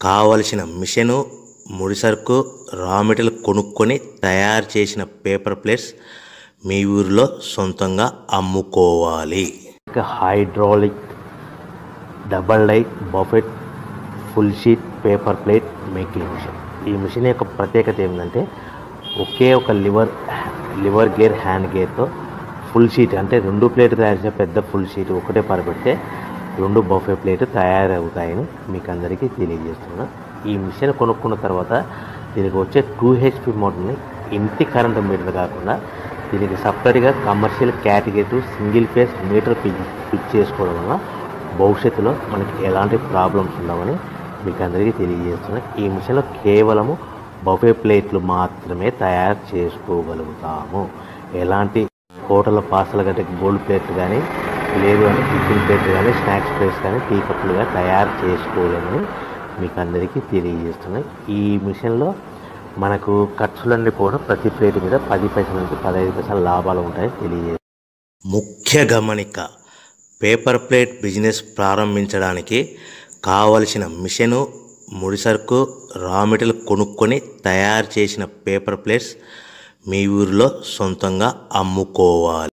కావలసిన మిషను, ముడిసరుకు, raw material కొనుక్కొని తయారు చేసిన పేపర్ ప్లేట్స్ మీ ఊరిలో సొంతంగా అమ్ముకోవాలి. Hydraulic double die buffet full sheet paper plate making machine. ఈ మిషన్ యొక్క ప్రత్యేకత ఏంటంటే ఒకే ఒక లివర్ గేర్, హ్యాండ్ గేర్తో ఫుల్ షీట్ అంటే 2 ప్లేట్లు తయారు చేసే పెద్ద ఫుల్ షీట్ ఒకటే పరబెడితే 2 బఫే ప్లేట్ తయారవుతాయని మీకు అందరికీ తెలియజేస్తున్నా. ఈ మిషన్ కొనుక్కున్న తర్వాత దీనికి వచ్చే 2 HP మోటార్ని ఇంటి కరెంటు మీటర్ కాకుండా దీనికి సపరేట్గా commercial category single phase metre fix చేసుకోవడం వల్ల భవిష్యత్తులో మనకి ఎలాంటి ప్రాబ్లమ్స్ ఉండవని మీకు అందరికీ తెలియజేస్తున్నా. ఈ మిషన్లో కేవలము బఫే ప్లేట్లు మాత్రమే తయారు చేసుకోగలుగుతాము. ఎలాంటి హోటల్ పార్సల్ కంటే గోల్డ్ ప్లేట్లు కానీ, లేదు అంటే టిఫిన్ ప్లేట్లు కానీ, స్నాక్స్ ప్లేట్స్ కానీ, టీ కప్పులుగా తయారు చేసుకోలేమని మీకు అందరికీ తెలియజేస్తున్నాయి. ఈ మిషన్లో మనకు ఖర్చులన్నీ కూడా ప్రతి ప్లేట్ మీద 10 పైసల నుంచి 15 పైసల లాభాలు ఉంటాయని తెలియజేస్తాయి. ముఖ్య గమనిక: పేపర్ ప్లేట్ బిజినెస్ ప్రారంభించడానికి కావలసిన మిషను, ముడిసరుకు, రా మెటీరియల్ కొనుక్కొని తయారు చేసిన పేపర్ ప్లేట్స్ మీ ఊరిలో సొంతంగా అమ్ముకోవాలి.